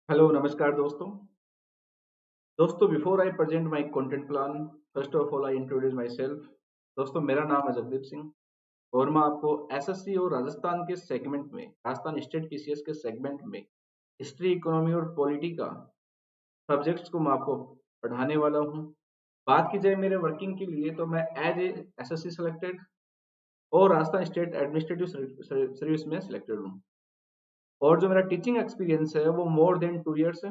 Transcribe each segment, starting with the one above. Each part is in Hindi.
हेलो नमस्कार दोस्तों। Before I present my content plan, first of all I introduce my self. दोस्तों, मेरा नाम है जगदीप सिंह और मैं आपको एसएससी और राजस्थान के सेगमेंट में, राजस्थान स्टेट पीसीएस के सेगमेंट में हिस्ट्री, इकोनॉमी और पॉलिटी का सब्जेक्ट्स को मैं आपको पढ़ाने वाला हूँ। बात की जाए मेरे वर्किंग के लिए तो मैं एज ए एसएससी सिलेक्टेड और राजस्थान स्टेट एडमिनिस्ट्रेटिव सर्विस में सिलेक्टेड हूँ। और जो मेरा टीचिंग एक्सपीरियंस है वो मोर देन 2 इयर्स है,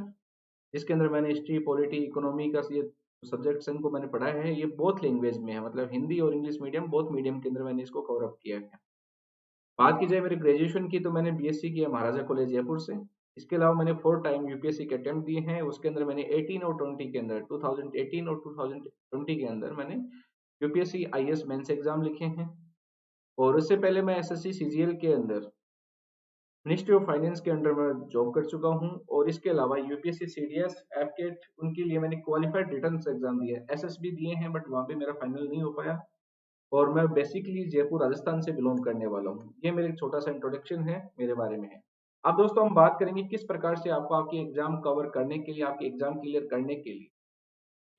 जिसके अंदर मैंने हिस्ट्री, पॉलिटी, इकोनॉमी का ये सब्जेक्ट्स इनको मैंने पढ़ा है। ये बोथ लैंग्वेज में है, मतलब हिंदी और इंग्लिश मीडियम, बोथ मीडियम के अंदर मैंने इसको कवर अप किया है। बात की जाए मेरी ग्रेजुएशन की तो मैंने बीएससी किया महाराजा कॉलेज जयपुर से। इसके अलावा मैंने 4 टाइम यूपीएससी के अटेम्प्ट दिए हैं। उसके अंदर मैंने 18 और 20 के अंदर 2018 और 2020 के अंदर मैंने यूपीएससी आईएएस मेंस एग्जाम लिखे हैं। और उससे पहले मैं एसएससी सीजीएल के अंदर मिनिस्ट्री ऑफ फाइनेंस के अंडर में जॉब कर चुका हूं। और इसके अलावा यूपीएससी सीडीएस एफकेट उनके लिए मैंने क्वालिफाइड रिटर्न एग्जाम दिए, एसएसबी दिए हैं, बट वहां पे मेरा फाइनल नहीं हो पाया। और मैं बेसिकली जयपुर राजस्थान से बिलोंग करने वाला हूँ। ये मेरा एक छोटा सा इंट्रोडक्शन है, मेरे बारे में है। अब दोस्तों हम बात करेंगे किस प्रकार से आपको आपकी एग्जाम कवर करने के लिए, आपकी एग्जाम क्लियर करने के लिए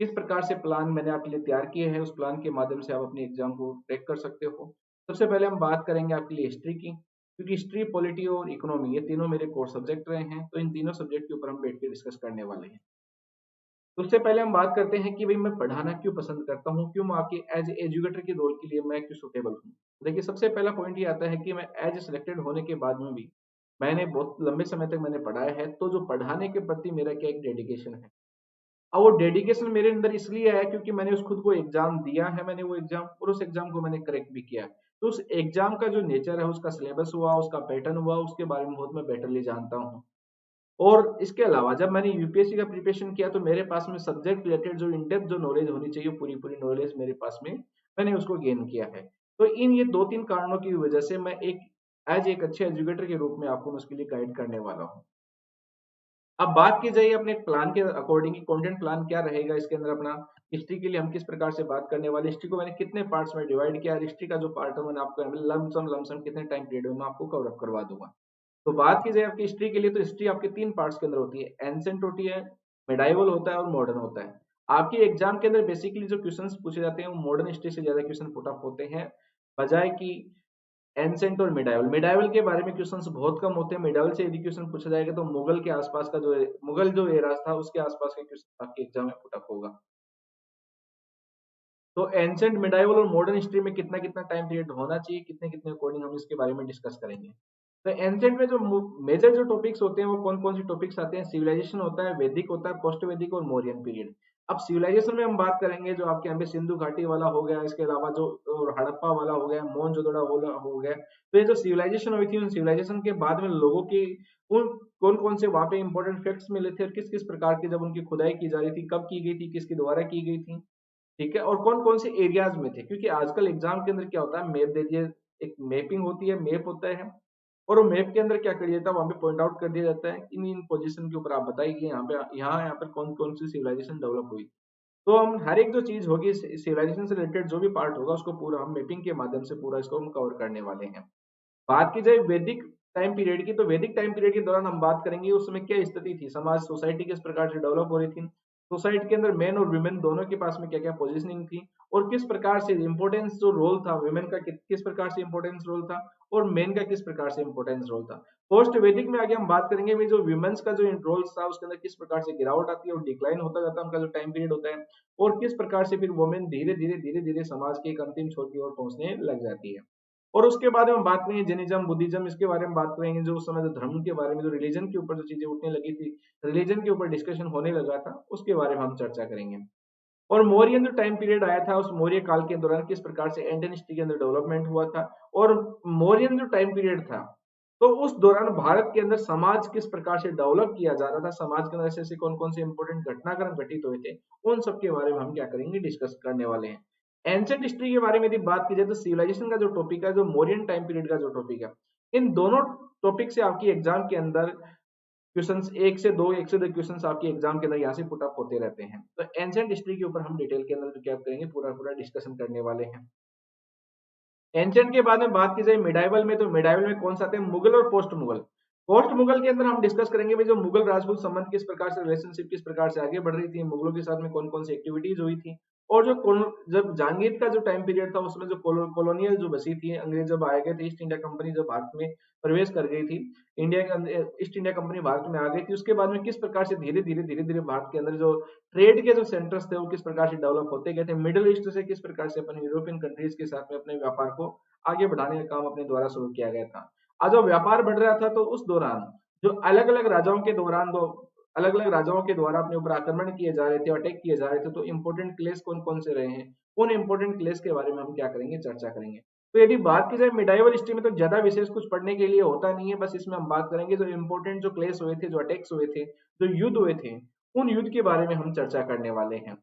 किस प्रकार से प्लान मैंने आपके लिए तैयार किए हैं। उस प्लान के माध्यम से आप अपनी एग्जाम को ट्रैक कर सकते हो। सबसे पहले हम बात करेंगे आपके लिए हिस्ट्री की, क्योंकि हिस्ट्री, पॉलिटी और इकोनॉमी ये तीनों मेरे कोर सब्जेक्ट रहे हैं, तो इन तीनों सब्जेक्ट के ऊपर हम बैठ के डिस्कस करने वाले हैं। तो उससे पहले हम बात करते हैं कि भाई मैं पढ़ाना क्यों पसंद करता हूँ, क्यों मैं आपके एज एजुकेटर के रोल के लिए मैं क्यों सुटेबल हूँ। देखिए, सबसे पहला पॉइंट ये आता है कि मैं एज सिलेक्टेड होने के बाद में भी मैंने बहुत लंबे समय तक मैंने पढ़ाया है, तो जो पढ़ाने के प्रति मेरा क्या एक डेडिकेशन है। और वो डेडिकेशन मेरे अंदर इसलिए आया क्योंकि मैंने उस खुद को एग्जाम दिया है, मैंने वो एग्जाम और उस एग्जाम को मैंने करेक्ट भी किया है। तो उस एग्जाम का जो नेचर है, उसका सिलेबस हुआ, उसका पैटर्न हुआ, उसके बारे में बहुत मैं बेटरली जानता हूँ। और इसके अलावा जब मैंने यूपीएससी का प्रिपरेशन किया तो मेरे पास में सब्जेक्ट रिलेटेड जो इन डेप्थ जो नॉलेज होनी चाहिए, पूरी पूरी नॉलेज मेरे पास में मैंने उसको गेन किया है। तो इन ये दो तीन कारणों की वजह से मैं एक अच्छे एजुकेटर के रूप में आपको मैं उसके लिए गाइड करने वाला हूँ। अब बात की जाए अपने प्लान के अकॉर्डिंग कि कंटेंट प्लान क्या रहेगा इसके अंदर अपना। हिस्ट्री के लिए हम किस प्रकार से बात करने वाले, हिस्ट्री को मैंने कितने पार्ट्स में डिवाइड किया, हिस्ट्री का जो पार्ट है मैंने आपको लमसम कितने टाइम पीरियड में मैं आपको कवर अप करवा दूंगा। तो बात की जाए आपकी हिस्ट्री के लिए तो हिस्ट्री आपके 3 पार्ट्स के अंदर होती है, एंसेंट होती है, मिडाइवल होता है और मॉडर्न होता है। आपके एग्जाम के अंदर बेसिकली जो क्वेश्चंस पूछे जाते हैं वो मॉडर्न हिस्ट्री से ज्यादा क्वेश्चन पुट अप होते हैं, बजाय कि एंसेंट और मिडाइवल। मिडाइवल के बारे में क्वेश्चंस बहुत कम होते हैं। मिडाइवल से यदि क्वेश्चन पूछा जाएगा तो मुगल के आसपास का जो मुगल जो एरा था उसके आसपास का क्वेश्चन आपके एग्जाम में पुट अप होगा। तो एंसेंट, मिडाइवल और मॉडर्न हिस्ट्री में कितना कितना टाइम पीरियड होना चाहिए, कितने कितने अकॉर्डिंग हम इसके बारे में डिस्कस करेंगे। तो एंसेंट में जो मेजर जो टॉपिक्स होते हैं वो कौन कौन से टॉपिक्स आते हैं, सिविलाइजेशन होता है, वैदिक होता है, पोस्ट वैदिक और मौर्यन पीरियड। अब सिविलाइजेशन में हम बात करेंगे जो आपके यहाँ पे सिंधु घाटी वाला हो गया, इसके अलावा जो और हड़प्पा वाला हो गया, मोहनजोदड़ो वाला हो गया। तो ये जो सिविलाइजेशन हुई थी, उन सिविलाइजेशन के बाद में लोगों की उन कौन कौन से वहां पे इंपॉर्टेंट फैक्ट्स मिले थे और किस किस प्रकार की जब उनकी खुदाई की जा रही थी, कब की गई थी, किसके द्वारा की गई थी, ठीक है, और कौन कौन से एरियाज में थे। क्योंकि आजकल एग्जाम के अंदर क्या होता है, मैप दे दिए, एक मैपिंग होती है, मैप होता है, और वो मैप के अंदर क्या कर दिया जाता है, वहां पे पॉइंट आउट कर दिया जाता है इन इन पोजीशन के ऊपर आप बताइए कि यहाँ पर कौन कौन सी सिविलाइजेशन डेवलप हुई। तो हम हर एक जो चीज होगी सिविलाइजेशन से रिलेटेड जो भी पार्ट होगा उसको पूरा हम मैपिंग के माध्यम से पूरा इसको हम कवर करने वाले हैं। बात की जाए वैदिक टाइम पीरियड की, तो वैदिक टाइम पीरियड के दौरान हम बात करेंगे उस समय क्या स्थिति थी, समाज सोसाइटी किस प्रकार से डेवलप हो रही थी, सोसाइटी के अंदर मेन और वुमेन दोनों के पास में क्या क्या पोजीशनिंग थी, और किस प्रकार से इंपॉर्टेंस जो रोल था वुमेन का किस प्रकार से इंपॉर्टेंस रोल था, और मेन का किस प्रकार से इंपॉर्टेंस रोल था। पोस्ट वैदिक में आगे हम बात करेंगे भी जो वुमेन्स का जो रोल था उसके अंदर किस प्रकार से गिरावट आती है और डिक्लाइन होता जाता है उनका जो टाइम पीरियड होता है, और किस प्रकार से फिर वुमेन धीरे धीरे समाज के एक अंतिम छोर की ओर पहुंचने लग जाती है। और उसके बाद में हम बात करेंगे जैनिज्म, बुद्धिज्म, इसके बारे में बात करेंगे, जो उस समय जो धर्म के बारे में, जो रिलीजन के ऊपर जो चीजें उठने लगी थी, रिलीजन के ऊपर डिस्कशन होने लगा था, उसके बारे में हम चर्चा करेंगे। और मौर्यन जो टाइम पीरियड आया था उस मौर्य काल के दौरान किस प्रकार से इंडियन हिस्ट्री के अंदर डेवलपमेंट हुआ था, और मौर्यन जो टाइम पीरियड था तो उस दौरान भारत के अंदर समाज किस प्रकार से डेवलप किया जा रहा था, समाज के अंदर ऐसे ऐसे कौन कौन से इंपॉर्टेंट घटनाक्रम घटित हुए थे, उन सब के बारे में हम क्या करेंगे, डिस्कस करने वाले हैं। एंशिएंट हिस्ट्री के बारे में यदि बात की जाए तो सिविलाइजेशन का जो टॉपिक है, जो मौर्यन टाइम पीरियड का जो टॉपिक है, इन दोनों टॉपिक से आपकी एग्जाम के अंदर क्वेश्चंस एक से दो क्वेश्चंस आपके एग्जाम के अंदर यहाँ से पुट अप होते रहते हैं। तो एंशिएंट हिस्ट्री के ऊपर हम डिटेल के अंदर क्या करेंगे, पूरा पूरा डिस्कशन करने वाले हैं। एंशिएंट के बाद में बात की जाए मिडाइवल में, तो मिडाइवल में कौन सा आते हैं, मुगल और पोस्ट मुगल। पोस्ट मुगल के अंदर हम डिस्कस करेंगे भाई जो मुगल राजपूत संबंध किस प्रकार से, रिलेशनशिप किस प्रकार से आगे बढ़ रही थी, मुगलों के साथ में कौन कौन सी एक्टिविटीज हुई थी, और जो जब जहांगीर का जो टाइम पीरियड था उसमें जो कॉलोनियल जो बसी थी, अंग्रेज जब आए गए थे, ईस्ट इंडिया कंपनी जब भारत में प्रवेश कर गई थी, इंडिया के अंदर ईस्ट इंडिया कंपनी भारत में आ गई थी, उसके बाद में किस प्रकार से धीरे धीरे भारत के अंदर जो ट्रेड के जो सेंटर्स थे वो किस प्रकार से डेवलप होते गए थे, मिडिल ईस्ट से किस प्रकार से अपने यूरोपियन कंट्रीज के साथ में अपने व्यापार को आगे बढ़ाने का काम अपने द्वारा शुरू किया गया था। आज जो व्यापार बढ़ रहा था तो उस दौरान जो अलग अलग राजाओं के दौरान दो अलग अलग राजाओं के द्वारा अपने ऊपर आक्रमण किए जा रहे थे, अटैक किए जा रहे थे, तो इंपोर्टेंट क्लेश कौन कौन से रहे हैं, उन इंपोर्टेंट क्लेश के बारे में हम क्या करेंगे, चर्चा करेंगे। तो यदि बात की जाए मिडाइवल हिस्ट्री में तो ज्यादा विशेष कुछ पढ़ने के लिए होता नहीं है, बस इसमें हम बात करेंगे जो इंपोर्टेंट जो क्लेश हुए थे, जो अटैक्स हुए थे, जो युद्ध हुए थे, उन युद्ध के बारे में हम चर्चा करने वाले हैं।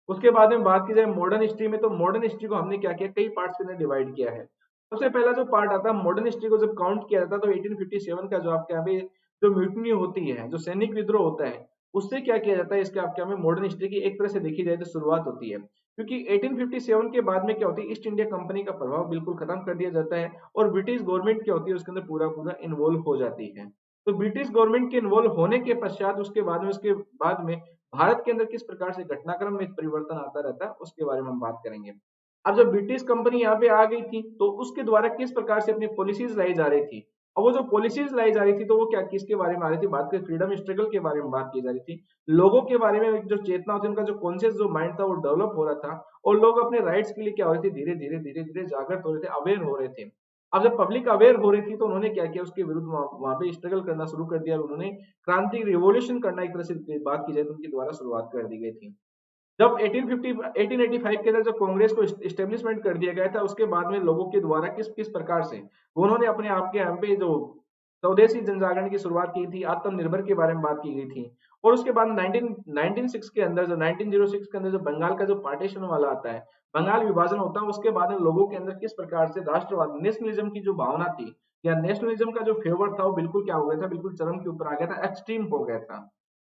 उसके बाद में बात की जाए मॉडर्न हिस्ट्री में, तो मॉडर्न हिस्ट्री को हमने क्या किया, कई पार्ट्स के अंदर डिवाइड किया है। सबसे पहला जो पार्ट आता है मॉडर्न हिस्ट्री को जब काउंट किया जाता है तो 1857 का जो आपके यहाँ पे जो म्यूटनी होती है, जो सैनिक विद्रोह होता है, उससे क्या किया जाता है, इसके आपके यहाँ में मॉडर्न हिस्ट्री की एक तरह से देखी जाए तो शुरुआत होती है। क्योंकि 1857 के बाद में क्या होती है, ईस्ट इंडिया कंपनी का प्रभाव बिल्कुल खत्म कर दिया जाता है और ब्रिटिश गवर्नमेंट क्या होती है उसके अंदर पूरा पूरा इन्वॉल्व हो जाती है। तो ब्रिटिश गवर्नमेंट के इन्वॉल्व होने के पश्चात उसके बाद में भारत के अंदर किस प्रकार से घटनाक्रम में परिवर्तन आता रहता है उसके बारे में हम बात करेंगे। अब जब ब्रिटिश कंपनी यहाँ पे आ गई थी तो उसके द्वारा किस प्रकार से अपनी पॉलिसीज लाई जा रही थी, और वो जो पॉलिसीज लाई जा रही थी तो वो क्या किसके बारे में आ रही थी, बात करें फ्रीडम स्ट्रगल के बारे में बात की जा रही थी, लोगों के बारे में जो चेतना होती है, उनका जो कॉन्शियस जो माइंड था वो डेवलप हो रहा था, और लोग अपने राइट्स के लिए क्या हो रहे थे, धीरे धीरे जागृत हो रहे थे, अवेयर हो रहे थे। अब जब पब्लिक अवेयर हो रही थी तो उन्होंने क्या किया, उसके विरुद्ध वहां पे स्ट्रगल करना शुरू कर दिया और उन्होंने क्रांति रिवोल्यूशन करना एक तरह से बात की जाए तो उनके द्वारा शुरुआत कर दी गई थी। जब 1885 के अंदर जब कांग्रेस को इस्टेब्लिशमेंट कर दिया गया था उसके बाद में लोगों के द्वारा किस किस प्रकार से उन्होंने अपने आप के यहाँ पे जो स्वदेशी जनजागरण की शुरुआत की थी, आत्मनिर्भर के बारे में बात की गई थी। और उसके बाद 1906 के अंदर जो 1906 के अंदर जो बंगाल का जो पार्टीशन वाला आता है, बंगाल विभाजन होता है, उसके बाद में लोगों के अंदर किस प्रकार से राष्ट्रवाद नेशनलिज्म की जो भावना थी या नेशनलिज्म का जो फेवर था वो बिल्कुल क्या हो गया था, बिल्कुल चरम के ऊपर आ गया था, एक्सट्रीम हो गया था।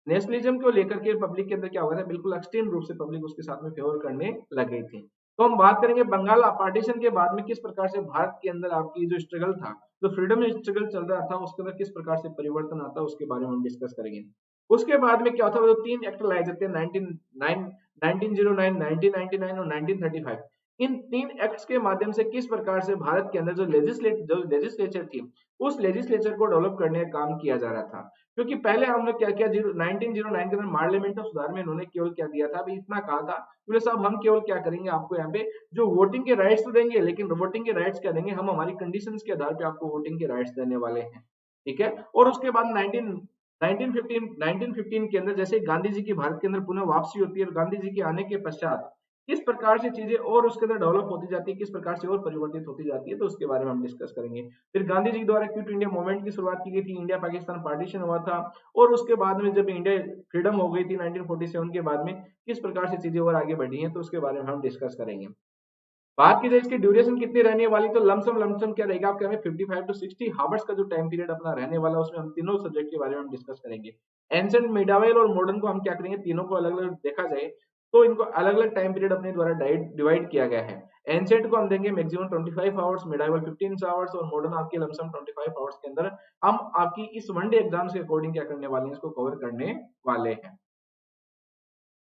नेशनलिज्म को लेकर के पब्लिक के अंदर क्या हो गया था, बिल्कुल एक्सट्रीम रूप से पब्लिक उसके साथ में फेवर करने लग गई थी। तो हम बात करेंगे बंगाल पार्टीशन के बाद में किस प्रकार से भारत के अंदर आपकी जो स्ट्रगल था, जो फ्रीडम स्ट्रगल चल रहा था, उसके अंदर किस प्रकार से परिवर्तन आता है उसके बारे में हम डिस्कस करेंगे। उसके बाद में क्या होता है, वो तीन एक्ट लाए जाते हैं 1909, 1999 और 1935। इन तीन एक्ट्स के माध्यम से किस प्रकार से भारत के अंदर जो लेजिस्लेचर थी उस लेजिस्लेचर को डेवलप करने का काम किया जा रहा था। क्योंकि पहले हम लोग क्या किया, 1909 के अंदर पार्लियामेंट ऑफ सुधार में इन्होंने केवल क्या दिया था, अभी इतना कहा था, बोले साहब हम केवल क्या करेंगे, आपको यहाँ पे जो वोटिंग के राइट्स तो देंगे, लेकिन वोटिंग के राइट्स क्या देंगे, हम हमारी कंडीशंस के आधार पे आपको वोटिंग के राइट्स देने वाले हैं। ठीक है। और उसके बाद 1915 के अंदर जैसे गांधी जी की भारत के अंदर पुनः वापसी होती है और गांधी जी के आने के पश्चात किस प्रकार से चीजें और उसके अंदर डेवलप होती जाती है, किस प्रकार से और परिवर्तित होती जाती है, तो उसके बारे में हम डिस्कस करेंगे। फिर गांधी जी द्वारा क्विट इंडिया मूवमेंट की शुरुआत की गई थी, इंडिया पाकिस्तान पार्टीशन हुआ था, और उसके बाद में जब इंडिया फ्रीडम हो गई थी 1947 के बाद में किस प्रकार से चीजें और आगे बढ़ी हैं, तो उसके बारे में हम डिस्कस करेंगे। बात की जाए इसकी ड्यूरेशन कितनी रहने वाली, तो लमसम क्या रहेगा आपके, हमें 55 टू 60 हावर्स का जो टाइम पीरियड अपना रहने वाला है, उसमें हम तीनों सब्जेक्ट के बारे में हम डिस्कस करेंगे। एंशिएंट, मिडाइवल और मॉडर्न को हम क्या करेंगे, तीनों को अलग अलग देखा जाए तो इनको अलग अलग टाइम पीरियड अपने द्वारा डिवाइड किया गया है। एंशिएंट को हम देंगे मैक्सिमम 25 आवर्स, मिडाइवल 15 आवर्स और मॉडर्न आपके लमसम 25 आवर्स के अंदर हम आपकी इस वनडे एग्जाम के अकॉर्डिंग क्या करने वाले हैं, इसको कवर करने वाले हैं।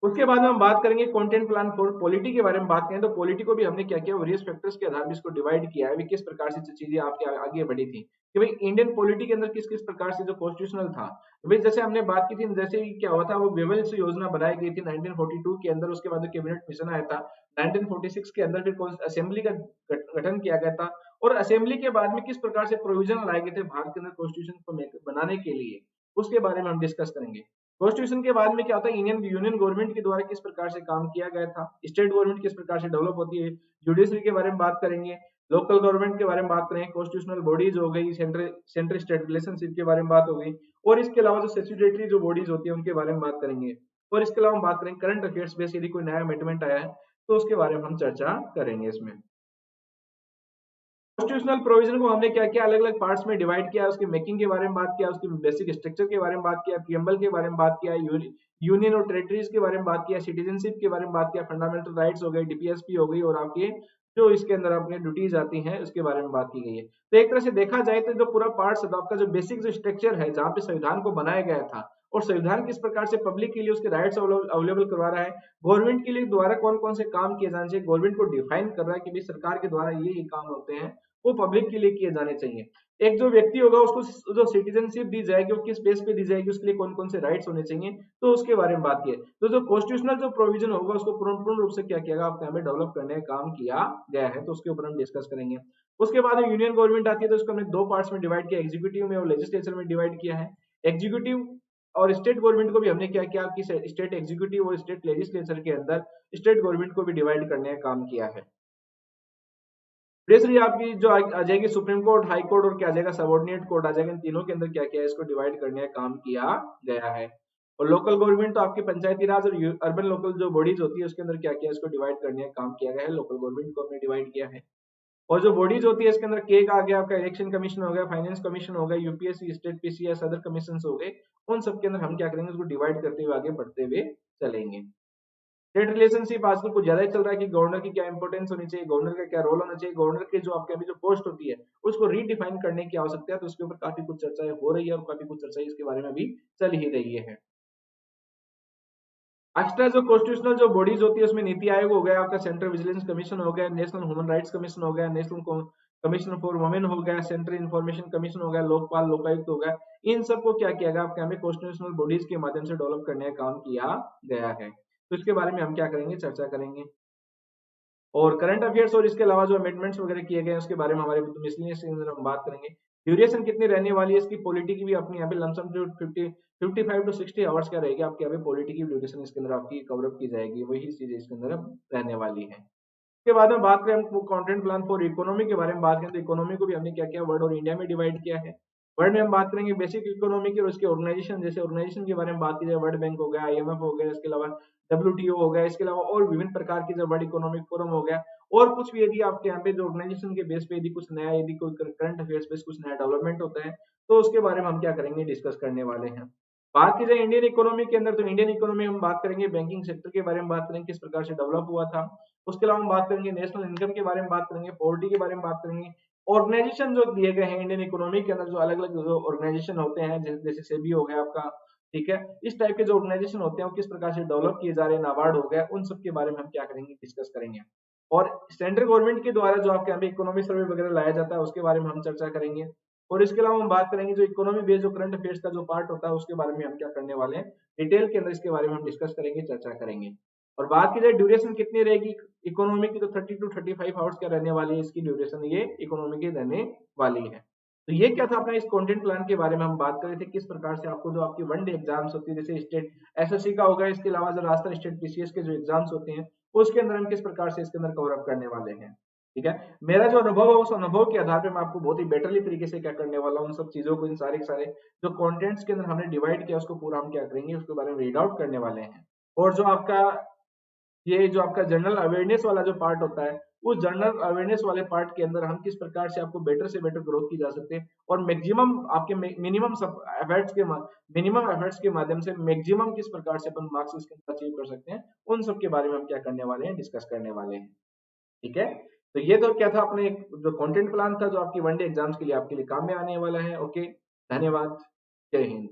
उसके बाद में हम बात करेंगे कंटेंट प्लान फॉर पॉलिटी के बारे में बात करें तो पॉलिटी को भी हमने क्या किया, वेरियस फैक्टर्स के आधार पर इसको डिवाइड किया है, किस प्रकार से चीजें आपके आगे बढ़ी थी कि भाई इंडियन पॉलिटी के अंदर किस किस प्रकार से जो कॉन्स्टिट्यूशनल था, भाई जैसे हमने बात की थी, जैसे क्या हुआ था, वो वेवेल्स योजना बनाई गई थी 1942 के अंदर, उसके बाद कैबिनेट मिशन आया था 1946 के अंदर, फिर असेंबली का गठन किया गया था, और असेंबली के बाद में किस प्रकार से प्रोविजन लाए गए थे भारत के अंदर कॉन्स्टिट्यूशन को बनाने के लिए, उसके बारे में हम डिस्कस करेंगे। कॉन्स्टिट्यूशन के बाद में क्या होता है, इंडियन यूनियन गवर्नमेंट के द्वारा किस प्रकार से काम किया गया था, स्टेट गवर्नमेंट किस प्रकार से डेवलप होती है, जुडिशरी के बारे में बात करेंगे, लोकल गवर्नमेंट के बारे में बात करेंगे, कॉन्स्टिट्यूशनल बॉडीज हो गई, सेंट्रल स्टेट रिलेशनशिप के बारे में बात हो गई, और इसके अलावा जो स्टैट्यूटरी जो बॉडीज होती है उनके बारे में बात करेंगे, और इसके अलावा हम बात करेंगे करंट अफेयर्स बेस, यदि कोई नया अमेंडमेंट आया है तो उसके बारे में हम चर्चा करेंगे इसमें। कॉन्स्टिट्यूशनल प्रोविजन को हमने क्या किया, अलग अलग पार्ट्स में डिवाइड किया, उसकी मेकिंग के बारे में बात किया, उसकी बेसिक स्ट्रक्चर के बारे में बात किया, प्रीएम्बल के बारे में बात किया, यूनियन और टेरिटरीज के बारे में बात किया, सिटीजनशिप के बारे में बात किया, फंडामेंटल राइट्स हो गए, डीपीएसपी हो गई, और आपकी जो इसके अंदर अपनी ड्यूटीज आती हैं उसके बारे में बात की गई है। तो एक तरह से देखा जाए तो जो पूरा पार्ट है तो आपका जो बेसिक जो स्ट्रक्चर है जहाँ पे संविधान को बनाया गया था और संविधान किस प्रकार से पब्लिक के लिए उसके राइट्स अवेलेबल करवा रहा है, गवर्नमेंट के लिए द्वारा कौन कौन से काम किए जाने चाहिए, गवर्नमेंट को डिफाइन कर रहा है कि भाई सरकार के द्वारा ये काम होते हैं वो पब्लिक के लिए किए जाने चाहिए। एक जो व्यक्ति होगा उसको जो सिटीजनशिप दी जाएगी वो किस बेस पे दी जाएगी, उसके लिए कौन कौन से राइट्स होने चाहिए, तो उसके बारे में बात की है। तो जो कॉन्स्टिट्यूशनल जो प्रोविजन होगा उसको पूर्ण रूप से क्या किया गया आपके यहाँ पे डेवलप करने का काम किया गया है, तो उसके ऊपर हम डिस्कस करेंगे। उसके बाद में यूनियन गवर्नमेंट आती है तो उसको हमने दो पार्ट्स में डिवाइड किया, एग्जीक्यूटिव में और लेजिस्लेचर में डिवाइड किया है। एग्जीक्यूटिव और स्टेट गवर्नमेंट को भी हमने क्या किया कि स्टेट एग्जीक्यूटिव और स्टेट लेजिस्लेचर के अंदर स्टेट गवर्नमेंट को भी डिवाइड करने का काम किया है। तीसरी आपकी जो आ जाएगी सुप्रीम कोर्ट, हाई कोर्ट और क्या आ जाएगा सबऑर्डिनेट कोर्ट आ जाएगा। इन तीनों के अंदर क्या किया है इसको डिवाइड करने का काम किया गया है। और लोकल गवर्नमेंट तो आपकी पंचायती राज और अर्बन लोकल जो बॉडीज होती है उसके अंदर क्या किया इसको डिवाइड करने का काम किया गया है, लोकल गवर्नमेंट को हमने डिवाइड किया है। और जो बॉडीज होती है इसके अंदर केग आ गया, आपका इलेक्शन कमीशन हो गया, फाइनेंस कमीशन हो गया, UPSC, state PCS, other commission हो गए, उन सब के अंदर हम क्या करेंगे उसको डिवाइड करते हुए आगे बढ़ते हुए चलेंगे। स्टेट रिलेशनशिप आजकल कुछ ज्यादा ही चल रहा है कि गवर्नर की क्या इंपॉर्टेंस होनी चाहिए, गवर्नर का क्या रोल होना चाहिए, गवर्नर के जो आपके अभी जो पोस्ट होती है उसको रीडिफाइन करने की आवश्यकता है, तो उसके ऊपर काफी कुछ चर्चाएं हो रही है और काफी कुछ चर्चाएं इसके बारे में भी चल ही रही है। एक्स्ट्रा जो कॉन्स्टिट्यूशनल जो बॉडीज होती है उसमें नीति आयोग हो गया, आपका सेंट्रल विजिलेंस कमीशन हो गया, नेशनल ह्यूमन राइट्स कमीशन हो गया, नेशनल कमीशन फॉर वुमेन हो गया, सेंट्रल इंफॉर्मेशन कमीशन हो गया, लोकपाल लोकायुक्त हो गया। इन सबको क्या किया गया आपके हमें कॉन्स्टिट्यूशनल बॉडीज के माध्यम से डेवलप करने का काम किया गया है, तो इसके बारे में हम क्या करेंगे चर्चा करेंगे। और करंट अफेयर्स और इसके अलावा जो अमेंडमेंट्स वगैरह किए गए हैं उसके बारे में हमारे मिसलेनियस के अंदर हम बात करेंगे। ड्यूरेशन कितनी रहने वाली है इसकी, पॉलिटी की भी अपनी यहाँ पे लमसम जो 55 टू 60 आवर्स क्या रहेगी आपके यहाँ पे पॉलिटी की ड्यूरेशन इसके अंदर आपकी कवरअप की जाएगी, वही चीजें इसके अंदर अब रहने वाली है। उसके बाद में बात करें हम कंटेंट प्लान फॉर इकोनॉमी के बारे में बात करें तो इकोनॉमी को भी हमने क्या किया वर्ल्ड और इंडिया में डिवाइड किया है। वर्ल्ड में हम बात करेंगे बेसिक इकोनॉमी की और उसके ऑर्गेनाइजेशन, जैसे ऑर्गेनाइजेशन के बारे में बात की जाए वर्ल्ड बैंक हो गया, आईएमएफ हो गया, इसके अलावा डब्ल्यूटीओ हो गया, इसके अलावा और विभिन्न प्रकार के जो वर्ल्ड इकोनॉमिक फोरम हो गया, और कुछ भी यदि आपके यहाँ पे जो ऑर्गेनाइजेशन के बेस पे यदि कुछ नया यदि कोई करंट अफेयर्स पे कुछ नया डेवलपमेंट होता है तो उसके बारे में हम क्या करेंगे डिस्कस करने वाले हैं। बात की जाए इंडियन इकोनॉमी के अंदर तो इंडियन इकोनॉमी हम बात करेंगे बैंकिंग सेक्टर के बारे में बात करेंगे किस प्रकार से डेवलप हुआ था। उसके अलावा हम बात करेंगे नेशनल इनकम के बारे में बात करेंगे, पॉवर्टी के बारे में बात करेंगे, ऑर्गेनाइजेशन जो दिए गए हैं इंडियन इकोनॉमी के अंदर जो अलग अलग जो ऑर्गेनाइजेशन होते हैं जैसे सेबी हो गया आपका, ठीक है, इस टाइप के जो ऑर्गेनाइजेशन होते हैं वो किस प्रकार से डेवलप किए जा रहे हैं, नाबार्ड हो गया, उन सब के बारे में हम क्या करेंगे डिस्कस करेंगे। और सेंट्रल गवर्नमेंट के द्वारा जो आपके यहाँ पे इकोनॉमी सर्वे वगैरह लाया जाता है उसके बारे में हम चर्चा करेंगे। और इसके अलावा हम बात करेंगे जो इकोनॉमी बेस्ड जो करंट अफेयर्स का जो पार्ट होता है उसके बारे में हम क्या करने वाले हैं डिटेल के अंदर इसके बारे में हम डिस्कस करेंगे, चर्चा करेंगे। और बात की जाए ड्यूरेशन कितनी रहेगी इकोनॉमी की तो 30 टू 35 आवर्स क्या रहने वाली है इसकी ड्यूरेशन, ये इकोनॉमी की रहने वाली है। तो ये क्या था अपना इस कंटेंट प्लान के बारे में हम बात कर रहे थे किस प्रकार से आपको जो आपकी वन डे एग्जाम्स होती है जैसे स्टेट एसएससी का होगा, इसके अलावा जो राजस्थान स्टेट पीसीएस के जो एग्जाम्स होते हैं उसके अंदर हम किस प्रकार से इसके अंदर कवर अप करने वाले हैं। ठीक है, मेरा जो अनुभव है उस अनुभव के आधार पर मैं आपको बहुत ही बेटरली तरीके से क्या करने वाला हूँ, उन सब चीजों को इन सारे सारे जो कंटेंट्स के अंदर हमने डिवाइड किया उसको पूरा हम क्या करेंगे उसके बारे में रीड आउट करने वाले हैं। और जो आपका ये जो आपका जनरल अवेयरनेस वाला जो पार्ट होता है उस जनरल अवेयरनेस वाले पार्ट के अंदर हम किस प्रकार से आपको बेटर से बेटर ग्रोथ की जा सकते हैं और मैक्सिमम आपके मिनिमम एफर्ट्स के माध्यम से मैक्सिमम किस प्रकार से अपन मार्क्स इसके अंदर अचीव कर सकते हैं, उन सब के बारे में हम क्या करने वाले हैं डिस्कस करने वाले हैं। ठीक है, तो ये तो क्या था अपने एक जो कंटेंट प्लान था जो आपकी वन डे एग्जाम्स के लिए आपके लिए काम में आने वाला है। ओके, धन्यवाद, जय हिंद।